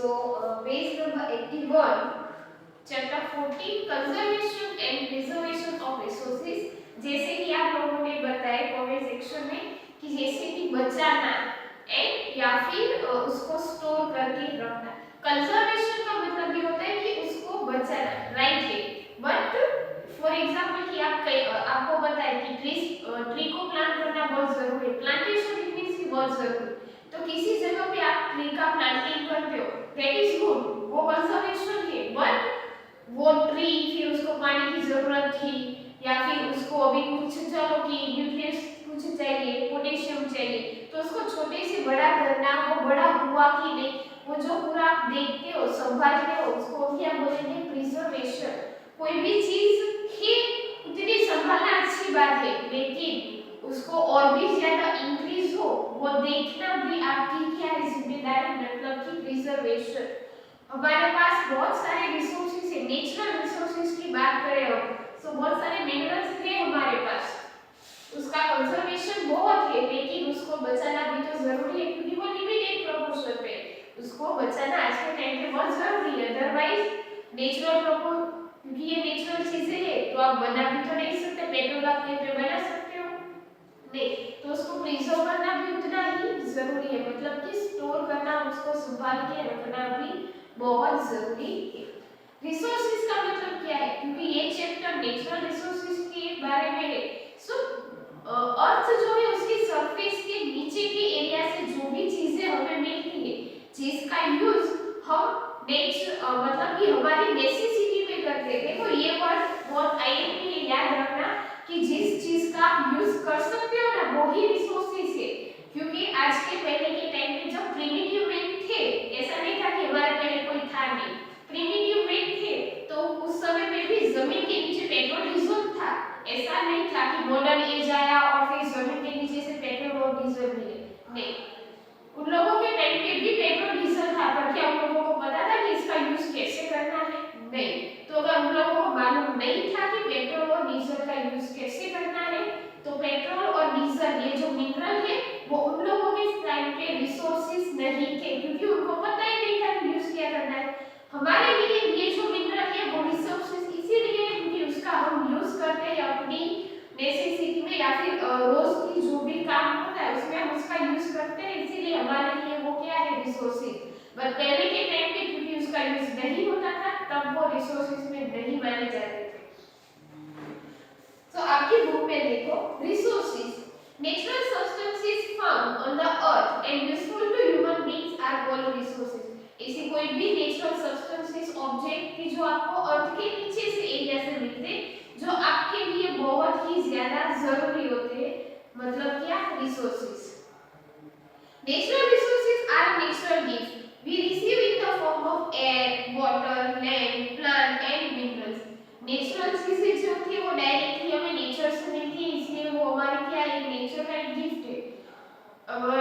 Page number 81, chapter 14 conservation and preservation of resources. जैसे कि आप लोगों ने बताया कमेंट सेक्शन में कि जैसे कि बचाना एंड या फिर उसको स्टोर करके रखना। कंजर्वेशन का मतलब ये होता है कि उसको बचाना, राइट है। बट फॉर एग्जांपल कि आपको पता है कि ट्री को प्लांट करना बहुत जरूरी है, प्लांटेशन इट मींस कि बहुत जरूरी। तो किसी जगह पे आप ट्री का प्लांटिंग करते हो, दैट इज गुड, वो कंजर्वेशन है। बट वो ट्री फिर उसको पानी की जरूरत थी या फिर उसको अभी कुछ चलो कि न्यूट्रिएंट्स कुछ चाहिए, पोटेशियम चाहिए, तो उसको छोटे से बड़ा करना, वो बड़ा हुआ कि नहीं, वो जो पूरा आप देखते हो, संभालते हो, उसको क्या बोलेंगे, प्रिजर्वेशन। कोई भी चीज ही उतनी संभालना अच्छी बात है, लेकिन उसको और भी ज्यादा इंक्रीज हो वो देखना भी आपकी क्या है, जिम्मेदारी, मतलब कि प्रिजर्वेशन। हमारे पास बहुत सारे रिसोर्सेज है, नेचुरल रिसोर्सेज की बात करें हम, तो बहुत सारे मिनरल्स है हमारे पास, उसका कंजर्वेशन बहुत है, लेकिन उसको बचाना भी तो जरूरी है क्योंकि वो लिमिटेड प्रोपोर्शन पे, उसको बचाना आज के टाइम पे बहुत जरूरी है। अदरवाइज नेचुरल क्योंकि ये नेचुरल चीजें है तो आप बना भी तो नहीं सकते, पेट्रोल आप कहीं पे बना सकते हो नहीं, तो उसको प्रिजर्व करना भी उतना ही जरूरी है, मतलब कि स्टोर करना, उसको संभाल के रखना भी बहुत जरूरी है। रिसोर्सेज का मतलब क्या है, क्योंकि ये चैप्टर नेचुरल रिसोर्सेज के बारे में है। सो अर्थ जो है उसकी सरफेस के नीचे के एरिया से जो भी चीजें हमें मिलती है, जिसका यूज हम मतलब कि हमारी नेसेसिटी में करते हैं। देखो ये वर्ड बहुत आईएमपी है, याद रखना कि जिस चीज का आप यूज कर सकते हो ना वो ही रिसोर्सेज है। क्योंकि आज के पहले के टाइम में जब प्रिमिटिव मैन थे, ऐसा नहीं था कि हमारे पहले कोई था नहीं, प्रिमिटिव मैन थे, तो उस समय में भी जमीन के नीचे पेट्रोल डीजल था। ऐसा नहीं था कि मॉडर्न एज आया और फिर जमीन के नीचे से पेट्रोल और डीजल मिले, नहीं, उन लोगों के टाइम पे भी पेट्रोल डीजल था, पर क्या उन लोगों को पता था कि इसका यूज कैसे करना है, नहीं। तो अगर उन लोगों को मालूम नहीं था कि पेट्रोल और डीजल का यूज कैसे करना है, तो पेट्रोल और डीजल ये जो मिनरल है वो उन लोगों के टाइम पे रिसोर्सेज नहीं थे, क्योंकि उनको पता ही नहीं था कि यूज क्या करना है। हमारे लिए ये जो मिनरल है वो रिसोर्सेज इसीलिए है क्योंकि उसका हम यूज करते हैं अपनी नेसेसिटी में या फिर रोज की जो भी काम होता है उसमें हम उसका यूज करते हैं, इसीलिए हमारे लिए वो क्या है, रिसोर्सेज। बट पहले के टाइम पे क्योंकि उसका यूज नहीं होता था तब वो रिसोर्सेज में नहीं माने जाते थे। तो आपकी बुक में देखो, resources natural substances found on the earth and useful to human beings are called resources. ऐसी कोई भी नेचुरल सब्सटेंसेस ऑब्जेक्ट की जो आपको अर्थ के नीचे से एरिया से मिलते, जो आपके लिए बहुत ही ज्यादा जरूरी होते हैं, मतलब क्या, resources. Natural resources are natural gift we receive in the form of air, water, land, plant and minerals. Natural चीजें जो होती है वो डायरेक्टली हमें नेचर से मिलती है, इसलिए वो हमारे क्या है, नेचर का एक गिफ्ट है। अगर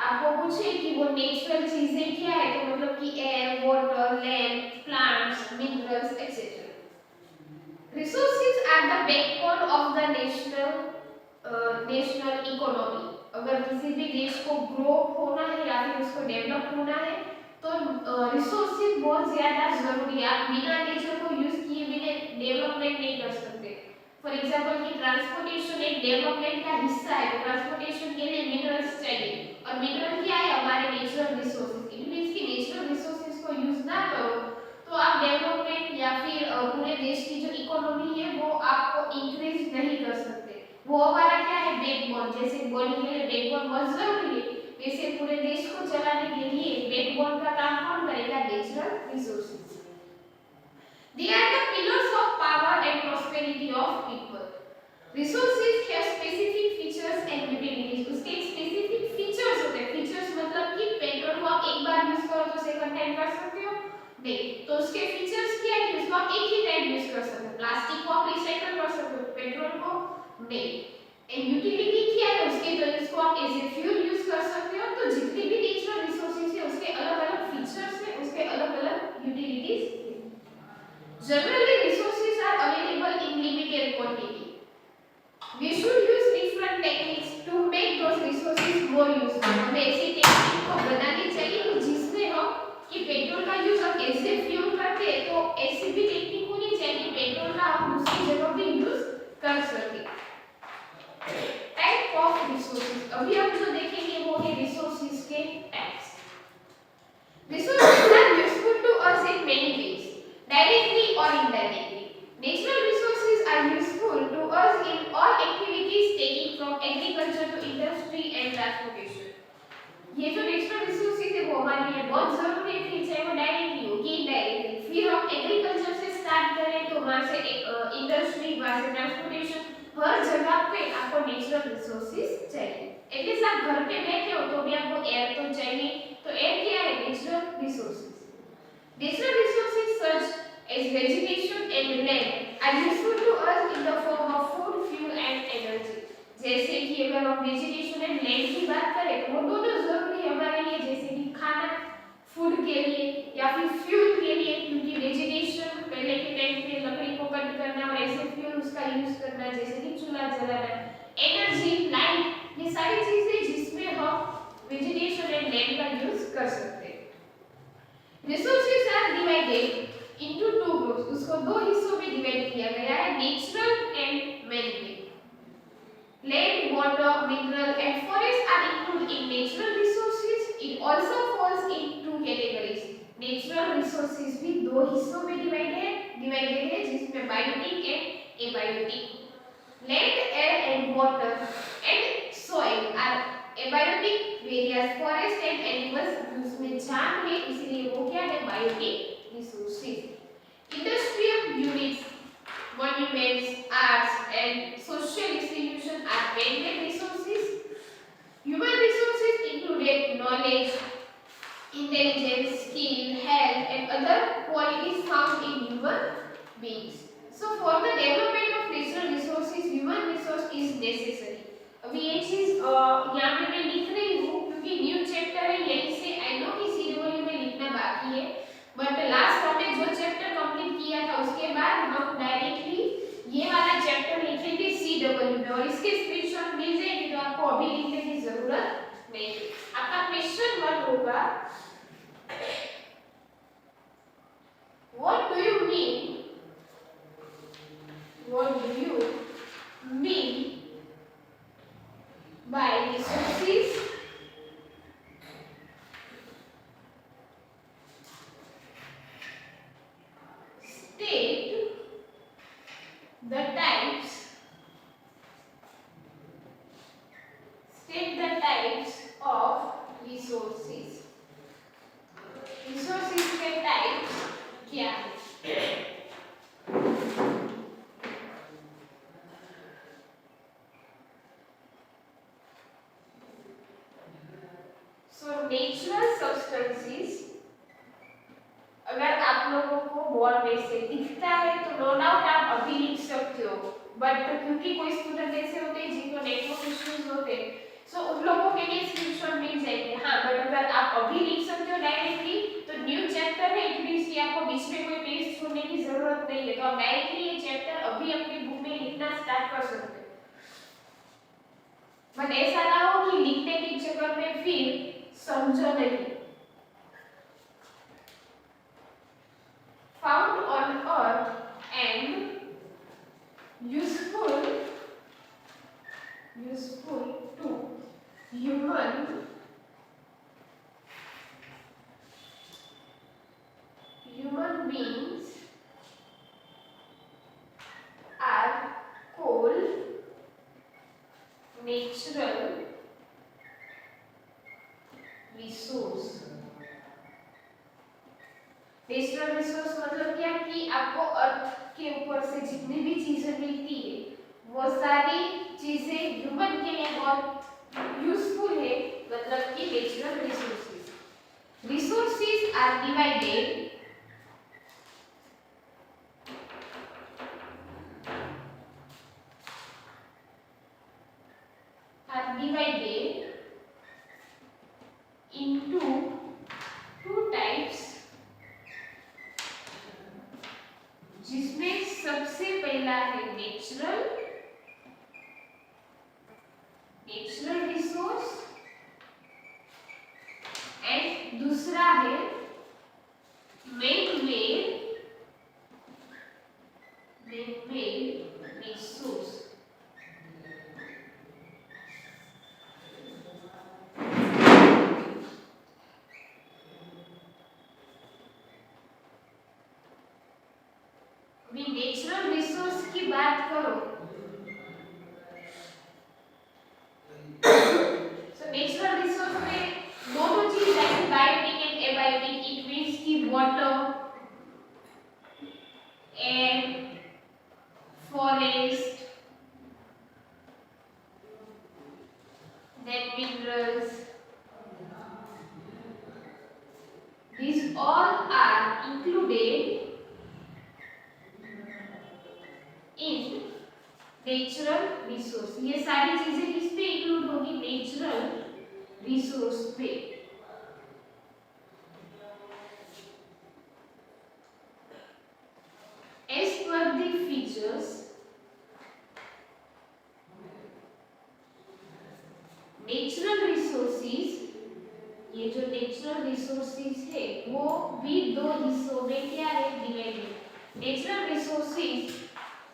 आपको पूछे कि वो नेचुरल चीजें क्या है, तो मतलब कि air, water, land, plants, minerals etcetera. Resources are the backbone of the national economy. अगर किसी भी देश को ग्रो होना है या फिर उसको डेवलप होना है तो रिसोर्सेज बहुत ज्यादा जरूरी है। आप बिना नेचर को यूज किए बिना डेवलपमेंट नहीं कर सकते। फॉर एग्जांपल कि ट्रांसपोर्टेशन एक डेवलपमेंट का हिस्सा है, तो ट्रांसपोर्टेशन के लिए मिनरल्स चाहिए, और मिनरल क्या है, हमारे नेचुरल रिसोर्सेज। इट मींस कि नेचुरल रिसोर्सेज को यूज ना करो तो आप डेवलपमेंट या फिर पूरे देश की जो इकोनॉमी है वो आपको इंक्रीज नहीं कर सकते। वो हमारा क्या है, बैकबोन। जैसे बॉडी के लिए बैकबोन बहुत जरूरी है, वैसे पूरे देश को चलाने के लिए बैकबोन का काम कौन करेगा, natural resources. They are the pillars of power and prosperity of people. Resources have specific features and utilities. उसके स्पेसिफिक फीचर्स होते हैं, फीचर्स मतलब कि पेट्रोल को आप एक बार यूज करो तो सेकंड टाइम कर सकते हो नहीं, तो उसके फीचर्स क्या है कि उसको आप एक ही टाइम यूज कर सकते हो। प्लास्टिक को आप रिसाइकल कर सकते हो, पेट्रोल को नहीं। एंड यूटिलिटी क्या है उसके, तो इसको आप एज ए फ्यूल यूज कर सकते हो। तो जितने भी नेचुरल रिसोर्सेज है उसके अलग-अलग फीचर्स है, उसके अलग-अलग यूटिलिटीज है। Generally resources are available in limited quantity. We should use different techniques to make those resources more useful. हमें ऐसी टेक्निक को बनानी चाहिए जिसमें हम कि पेट्रोल कि रिसोर्सेज के types. Resources are useful to us in many ways, directly or indirectly. Natural resources are useful to us in all activities taking from agriculture to industry and transportation. ये जो नेचुरल रिसोर्सेज है वो हमारे लिए बहुत जरूरी है, चाहे वो डायरेक्टली हो कि इनडायरेक्टली। फिर हम एग्रीकल्चर से स्टार्ट करें तो वहां से इंडस्ट्री, वहां से ट्रांसपोर्टेशन, हर जगह पे आपको नेचुरल रिसोर्सेज चाहिए। एटलीस्ट आप घर पे बैठे हो तो भी आपको एयर तो चाहिए, तो एयर क्या है? Natural resources. Natural resources such as vegetation and land are useful to us in the form of food, fuel and energy. जैसे कि अगर हम वेजिटेशन एंड लैंड की बात करें तो वो दोनों जरूरी है हमारे लिए, जैसे कि खाना फूड के लिए या फिर फ्यूल के लिए, क्योंकि वेजिटेशन पहले के टाइम पे लकड़ी को कट करना और ऐसे फ्यूल उसका यूज करना, जैसे कि चूल्हा जलाना, एनर्जी, लाइट, ये सारी चीजें जिसमें हम वेजिटेशन एंड लैंड का यूज कर सकते हैं। Resources are divided into two groups, उसको दो हिस्सों में डिवाइड किया गया है, natural and man-made. Land, water, mineral and forest are included in natural resources. It also falls in two categories. Natural resources भी दो हिस्सों में divided है जिसमें biotic and abiotic. Land, air and water and soil are abiotic, whereas forest and animals उसमें जान है इसलिए वो क्या है? Biotic resources. Industrial units, monuments, arts and social institutions are man-made resources. Human resources included knowledge, intelligence, skill, health and other qualities found in human beings. So for the development of natural resources, human resource is necessary. अभी ये चीज यहाँ पे मैं लिख रही हूँ क्योंकि न्यू चैप्टर है, यहीं से आई नो कि सीडब्ल्यू में लिखना बाकी है, बट लास्ट हमने जो चैप्टर कंप्लीट किया था उसके बाद हम डायरेक्टली ये वाला चैप्टर लिखेंगे सीडब्ल्यू में, और इसके स्क्रीनशॉट मिल जाएगी तो आपको अभी लिखने की जरूरत नहीं है। आपका क्वेश्चन 1 होगा, what do you mean by resources state the types of resources. Resources के types क्या है? So natural substances, अगर आप लोगों को बोर्ड में से दिखता है तो नो डाउट आप अभी लिख सकते हो, बट क्योंकि कोई स्टूडेंट ऐसे होते हैं जिनको नेटवर्क इश्यूज होते हैं, सो उन लोगों के लिए स्क्रीनशॉट मिल जाएंगे। हाँ, बट अगर आप अभी लिख सकते हो डायरेक्टली तो न्यू चैप्टर है, इट मींस कि आपको बीच में कोई पेज छोड़ने की जरूरत नहीं है, तो आप डायरेक्टली ये चैप्टर अभी अपनी बुक में लिखना स्टार्ट कर सकते हो। बट ऐसा ना हो कि लिखने के चक्कर में फिर समझो नहीं। Found on earth and useful to human beings are coal, natural resource। Natural resource मतलब क्या कि आपको अर्थ के ऊपर से जितनी भी चीजें मिलती है वो सारी चीजें ह्यूमन के लिए बहुत यूजफुल है, मतलब कि natural resources. Resources are divided into two types, जिसमें सबसे पहला है नेचुरल रिसोर्स एंड दूसरा है man made resource. Natural resource की बात करो सो नेचुरल रिसोर्स में दोनों चीज like biotic and abiotic it means की water air forest then minerals these all are included in natural resource ये सारी चीजें किस पे इंक्लूड होगी नेचुरल रिसोर्स पे as per the features natural resources ये जो नेचुरल रिसोर्सेज है वो भी दो हिस्सों में क्या है divided natural resources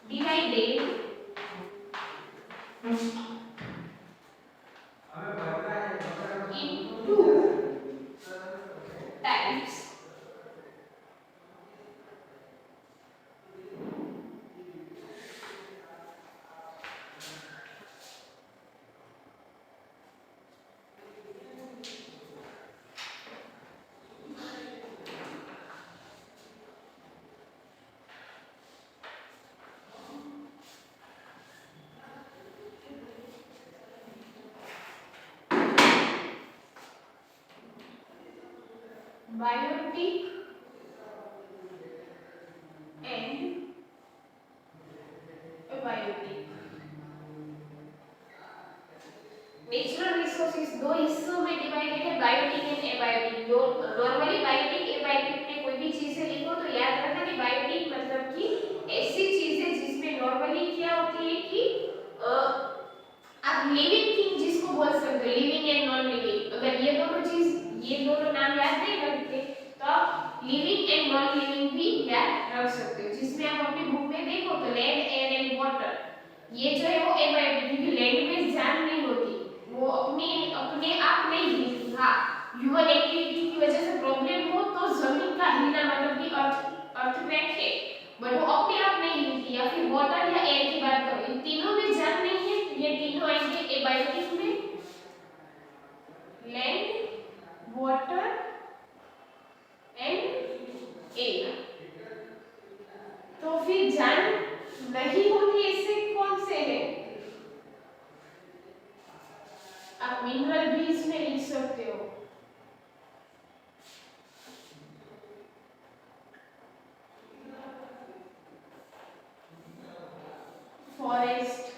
divided into types biotic and abiotic natural resources दो हिस्सों में डिवाइडेड है बायोटिक एंड एबायोटिक दो नॉर्मली बायोटिक एबायोटिक में कोई भी चीजें लिखो तो याद रखना कि बायोटिक मतलब कि ऐसी चीजें जिसमें नॉर्मली क्या होती है कि आप लिविंग थिंग जिसको बोल सकते हो लिविंग एंड नॉन लिविंग अगर ये दोनों नाम याद नहीं रखते तो आप लिविंग एंड नॉन लिविंग भी याद रख सकते हो जिसमें आप अपनी बुक में देखो तो लैंड एयर एंड वाटर ये जो है वो एबायोटिक क्योंकि लैंड में जान नहीं होती वो अपने आप नहीं हिलती हाँ ह्यूमन एक्टिविटी की वजह से प्रॉब्लम हो तो जमीन का हिलना मतलब कि अर्थक्वेक है बट वो अपने आप नहीं हिलती या फिर वाटर या एयर की बात करो इन तीनों में जान नहीं है ये तीनों आएंगे एबायोटिक में लैंड वाटर एंड एयर तो फिर जान नहीं होती ऐसे कौन से है आप मिनरल भी इसमें लिख सकते हो फॉरेस्ट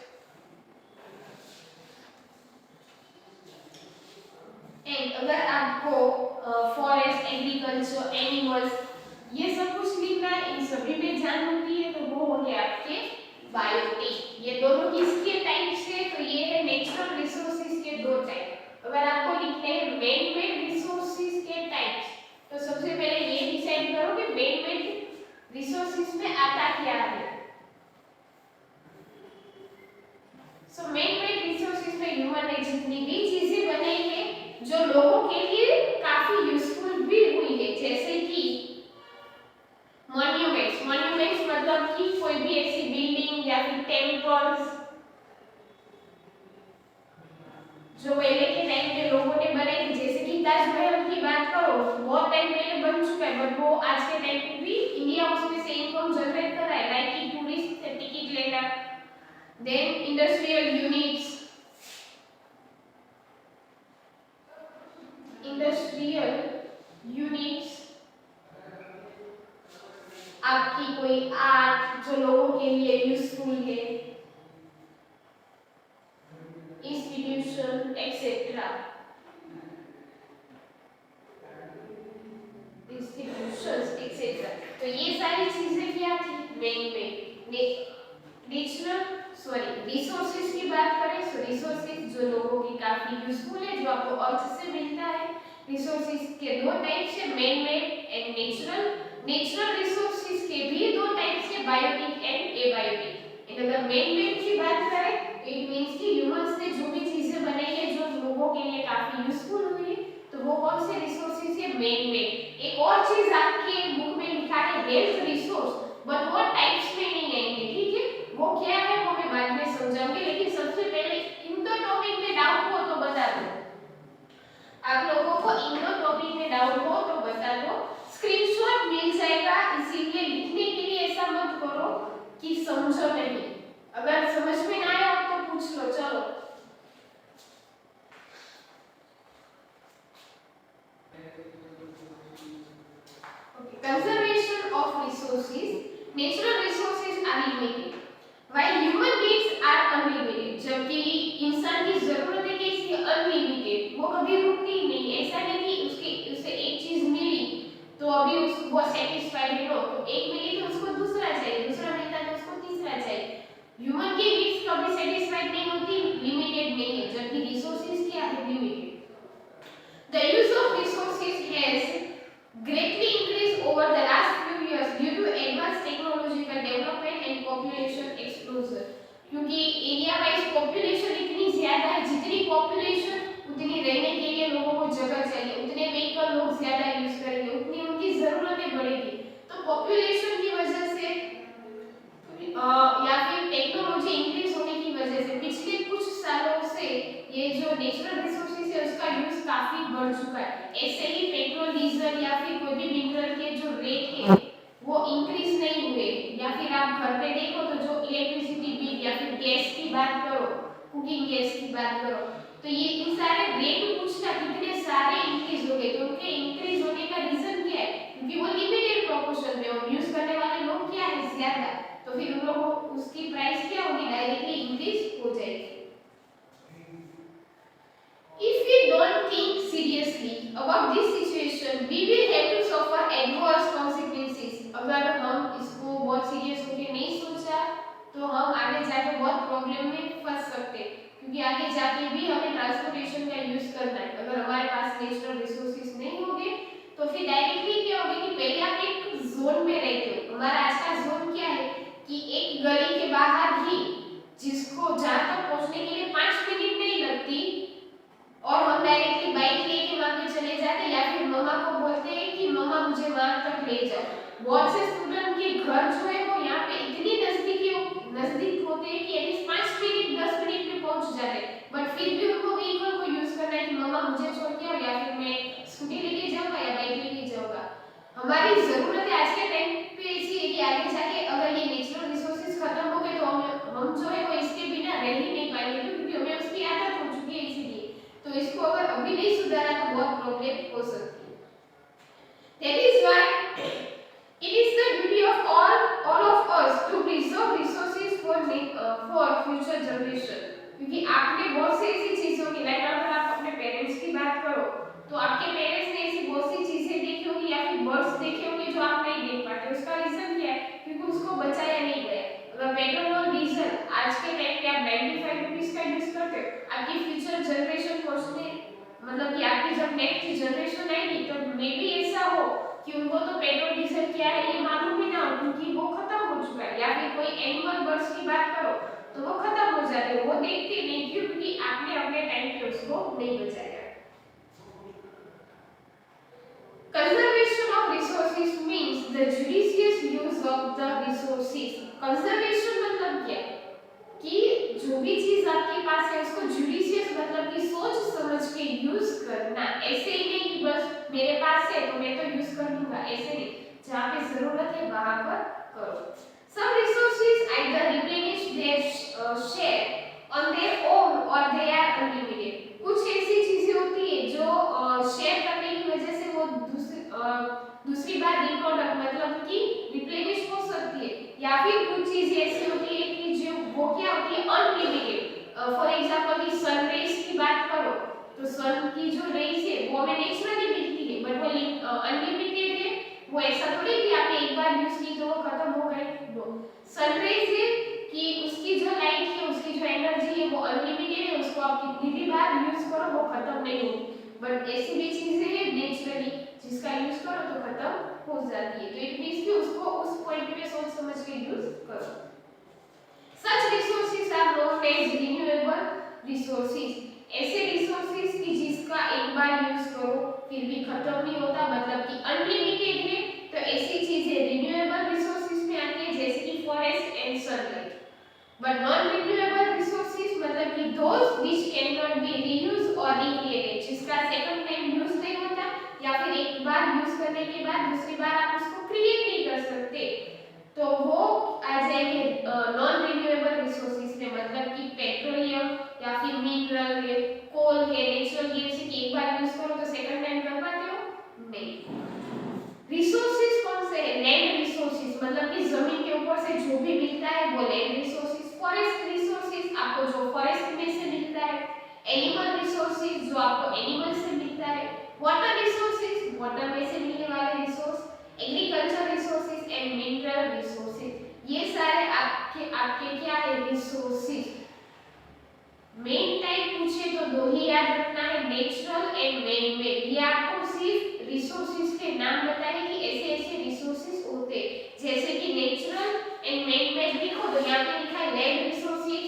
एंड अगर आपको फॉरेस्ट एग्रीकल्चर एनिमल्स ये सब कुछ लिखना है इन सभी में जान होती है तो वो हो गया आपके बायोटिक ये दोनों किसके टाइप्स है तो ये है नेचुरल रिसोर्सेज के दो टाइप अगर आपको लिखने हैं मैन मेड रिसोर्सेज के टाइप्स तो सबसे पहले ये डिसाइड करो कि मैन मेड रिसोर्सेज में आता क्या है सो मैन मेड रिसोर्सेज में ह्यूमन ने जितनी भी चीजें बनाई है जो लोगों के लिए काफी यूजफुल भी हुई है जैसे कि मॉन्यूमेंट्स मतलब कि कोई भी ऐसी बिल्डिंग या फिर टेम्पल्स जो पहले के टाइम पे लोगों ने बनाई थी जैसे कि ताजमहल की बात करो बहुत टाइम पहले बन चुका है बट वो आज के टाइम पे भी इंडिया उसमें से इनकम जनरेट कर रहा है लाइक कि टूरिस्ट से टिकट लेना देन इंडस्ट्रियल यूनिट्स आपकी कोई आर्ट जो लोगों के लिए यूजफुल है इंस्टीट्यूशन एक्सेट्रा इंस्टीट्यूशंस एक्सेट्रा तो ये सारी चीजें क्या थी मेन में रिसोर्सेज की बात करें तो रिसोर्सेज जो लोगों की काफी यूजफुल है जो आपको अर्थ से मिलता है रिसोर्सेज के दो टाइप्स है man made and natural resources के भी दो टाइप्स है बायोटिक एंड एबायोटिक इन अगर मैन मेड की बात करें तो इट मींस कि ह्यूमंस ने जो भी चीजें बनाई है जो लोगों के लिए काफी यूजफुल हुई है तो वो कौन से रिसोर्सेज है मैन मेड एक और चीज आपके बुक में लिखा है हेल्थ रिसोर्स बट वो टाइप्स में नहीं है डाउट हो तो बता दो, स्क्रीनशॉट मिल जाएगा, इसीलिए लिखने के लिए ऐसा मत करो कि समझो नहीं, अगर समझ में ना आया हो तो पूछ लो। चलो conservation of resources, natural resources are limited while human needs are unlimited, जबकि इंसान की जरूरतें कैसी है, अनलिमिटेड, वो कभी रुकती ही नहीं। ऐसा नहीं कि उसे एक चीज मिली तो अभी वो सेटिस्फाइड हो, तो एक मिली तो उसको दूसरा चाहिए, दूसरा मिलता है तो उसको तीसरा चाहिए। ह्यूमन की नीड्स कभी सेटिस्फाइड नहीं होती, लिमिटेड नहीं है, जबकि रिसोर्सेज क्या है, limited. The use of resources has greatly increased over the last few years due to advanced technological development and population explosion, क्योंकि एरिया वाइज पॉपुलेशन इतनी ज्यादा है, जितनी पॉपुलेशन उतनी रहने के लिए लोगों को जगह चाहिए, उतने व्हीकल लोग ज्यादा यूज करेंगे, उतनी उनकी जरूरतें बढ़ेगी। तो पॉपुलेशन की वजह से या फिर टेक्नोलॉजी इंक्रीज होने की वजह से पिछले कुछ सालों से ये जो नेचुरल रिसोर्सेज है उसका यूज काफी बढ़ चुका है। ऐसे ही पेट्रोल, डीजल या फिर कोई भी मिनरल के जो रेट है वो इंक्रीज नहीं हुए, या फिर आप घर पे देखो तो जो इलेक्ट्रिसिटी बिल या फिर गैस की बात करो, कुकिंग गैस की बात करो, तो ये इन सारे रेट पूछना कितने सारे इंक्रीज हो गए, तो उनके इंक्रीज होने का रीजन क्या है, क्योंकि वो लिमिटेड प्रोपोर्शन में और यूज करने वाले लोग क्या है, ज्यादा, तो फिर उन लोगों उसकी प्राइस क्या होगी, डायरेक्टली इंक्रीज हो जाएगी। If we don't think seriously about this situation, we will have to suffer adverse consequences. अगर हम इसको बहुत सीरियस होकर नहीं सोचा तो हम आगे जाके बहुत प्रॉब्लम में फंस सकते हैं, क्योंकि आगे जाके भी हमें ट्रांसपोर्टेशन का यूज करना है। अगर हमारे पास नेचुरल रिसोर्सेज नहीं होंगे तो फिर डायरेक्टली क्या होगा कि पहले आप एक जोन में रहते हो, हमारा आज का जोन क्या है कि एक गली के बाहर ही जिसको जहाँ तक पहुँचने के लिए 5 मिनट नहीं लगती, और हम डायरेक्टली बाइक लेके वहां पे चले जाते या फिर मम्मा को बोलते हैं कि मम्मा मुझे वहां तक ले जाओ। बहुत से स्टूडेंट के घर जो है वो यहाँ पे इतनी नजदीक होते हैं कि एटलीस्ट 5 मिनट 10 मिनट में पहुंच जाते हैं, बट फिर भी उनको व्हीकल को यूज करना है कि मम्मा मुझे छोड़ के आओ, या फिर मैं स्कूटी लेके जाऊंगा या बाइक लेके जाऊंगा। हमारी जरूरत है आज के टाइम पे ऐसी है कि आगे जाके अगर ये नेचुरल रिसोर्सेज खत्म हो गए तो हम जो है वो इसके बिना रह ही नहीं पाएंगे, क्योंकि हमें उसकी आदत हो चुकी है, इसीलिए तो इसको अगर अभी नहीं सुधारा तो बहुत प्रॉब्लम हो सकती है। That is why it is the duty of all of us to preserve resources for future generation, क्योंकि आपने बहुत सी ऐसी चीजों की, लाइक अगर आप अपने पेरेंट्स की बात करो तो आपके पेरेंट्स ने ऐसी बहुत सी चीजें देखी होंगी या फिर बर्ड्स देखे होंगे जो आप नहीं देख पाते, उसका रीजन क्या है, क्योंकि उसको बचाया नहीं गया। अगर पेट्रोल और डीजल आज के टाइम पे आप 95 रुपीस का यूज करते हो, आपकी फ्यूचर जनरेशन पहुंचने मतलब कि आपकी जब नेक्स्ट जनरेशन आएगी तो मे भी ऐसा हो कि उनको तो पेट्रोल डीजल क्या है ये मालूम ही ना हो, क्योंकि वो खत्म हो चुका है। या फिर कोई एनिमल बर्ड्स की बात करो तो वो खत्म हो जाते हैं, वो देखते नहीं, क्यों, क्योंकि आपने अपने टाइम पे उसको नहीं बचाया। Conservation of resources means the judicious use of the resources. Conservation मतलब क्या कि जो भी चीज आपके पास है उसको जुडिशियस मतलब कि सोच समझ के यूज करना, ऐसे ही नहीं कि बस मेरे पास है तो मैं तो यूज कर लूंगा, ऐसे नहीं, जहाँ पे जरूरत है वहां पर करो। Some resources either replenish their share on their own or they are unlimited. कुछ ऐसी चीजें होती है जो शेयर करने की वजह से वो दूसरी बार रिप्रोडक्ट मतलब कि रिप्लेनिश हो सकती है, या फिर कुछ चीजें ऐसी होती है कि जो वो क्या होती है, अनलिमिटेड। फॉर एग्जांपल कि सन रेज की बात करो तो सन की जो रेज है वो हमें नेचुरली मिलती है, बट वो अनलिमिटेड है, वो ऐसा थोड़ी कि आपने एक बार यूज की तो वो खत्म हो गई। सन रेज है कि उसकी जो लाइट है, उसकी जो एनर्जी है वो अनलिमिटेड है, उसको आप कितनी भी बार यूज करो वो खत्म नहीं होगी, बट ऐसी भी चीजें हैं नेचुरली जिसका यूज करो तो खत्म हो जाती है, तो इट मींस कि उसको उस पॉइंट पे सोच समझ के यूज करो। Such resources are known as renewable resources, ऐसे रिसोर्सेज की जिसका एक बार यूज करो फिर भी खत्म नहीं होता, मतलब कि अनलिमिटेड है, तो ऐसी चीजें रिन्यूएबल रिसोर्सेज में आती है, जैसे कि forest and sunlight. But non renewable resources मतलब कि those which can not be reused और रिक्रिएटेड, जिसका सेकंड टाइम यूज नहीं होता या फिर एक करने के बाद दूसरी बार आप उसको क्रिएट नहीं कर सकते, तो वो आ जाएंगे नॉन रिन्यूएबल रिसोर्सेज में, मतलब कि पेट्रोलियम या फिर मिनरल है, कोल है, नेचुरल गैस है कि एक बार यूज करो तो सेकंड टाइम कर पाते हो नहीं। रिसोर्सेज कौन से है? लैंड रिसोर्सेज, मतलब कि जमीन के ऊपर से जो भी मिलता है वो लैंड रिसोर्सेज। फॉरेस्ट रिसोर्सेज आपको जो फॉरेस्ट में से मिलता है। एनिमल रिसोर्सेज जो आपको एनिमल से मिलता है। वाटर रिसोर्सेज वाटर में से मिलने वाले resource. Agriculture resources and mineral resources, ये सारे आपके आपके क्या है? रिसोर्सेज। मेन टाइप पूछे तो दो ही याद रखना है, नेचुरल एंड मैन मेड। ये आपको सिर्फ रिसोर्सेज के नाम बताए कि ऐसे ऐसे रिसोर्सेज होते, जैसे कि नेचुरल एंड मैन मेड लिखो तो यहाँ पे लिखा है land resources,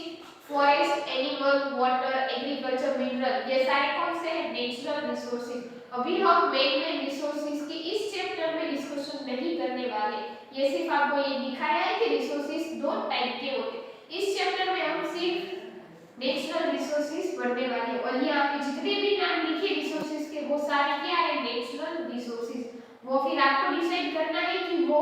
forest, animal, water, agriculture, mineral, ये सारे कौन से हैं? Natural resources. अभी हम मैन मेड रिसोर्सेज की इस चैप्टर में डिस्कशन नहीं करने वाले, ये सिर्फ आपको ये दिखाया है कि रिसोर्सेज दो टाइप के होते। इस चैप्टर में हम सिर्फ नेचुरल रिसोर्सेज पढ़ने वाले हैं, और यहाँ पे जितने भी नाम लिखे रिसोर्सेज के वो सारे क्या है? Natural resources. वो फिर आपको डिसाइड करना है कि वो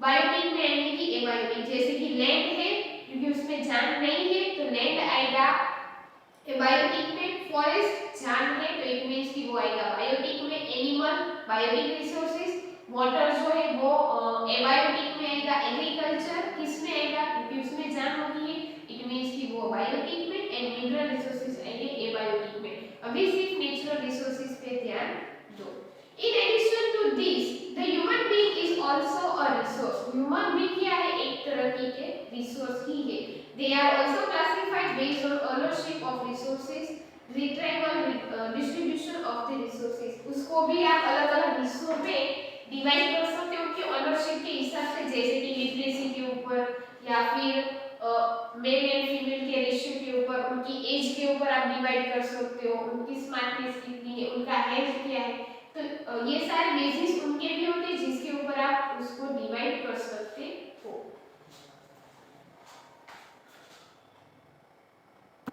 बायोटिक में आएंगे कि एबायोटिक। जैसे कि लैंड है क्योंकि उसमें जान नहीं है तो लैंड आएगा एबायोटिक में। फॉरेस्ट जान है तो इट मींस कि वो आएगा बायोटिक में। Animal biotic resources. वाटर जो है वो एबायोटिक में आएगा। एग्रीकल्चर किस में आएगा? क्योंकि उसमें जान होती है, इट मींस कि वो बायोटिक में। एंड मिनरल रिसोर्सेज आएंगे एबायोटिक में। अभी सिर्फ नेचुरल रिसोर्सेज पे ध्यान दो। In addition to this the human being is also a resource. Human being क्या है? एक तरह की के रिसोर्स ही है। They are also classified based on ownership of resources, retrieval distribution of the resources. उसको भी आप अलग-अलग हिस्सों में डिवाइड कर सकते हो उनके ओनरशिप के हिसाब से, जैसे कि लिटरेसी के ऊपर या फिर मेल एंड फीमेल के रेशियो के ऊपर, उनकी एज के ऊपर आप डिवाइड कर सकते हो, उनकी स्मार्टनेस कितनी है, उनका हेल्थ क्या है, तो ये सारे बेसिस उनके भी होते हैं जिसके ऊपर आप उसको डिवाइड कर सकते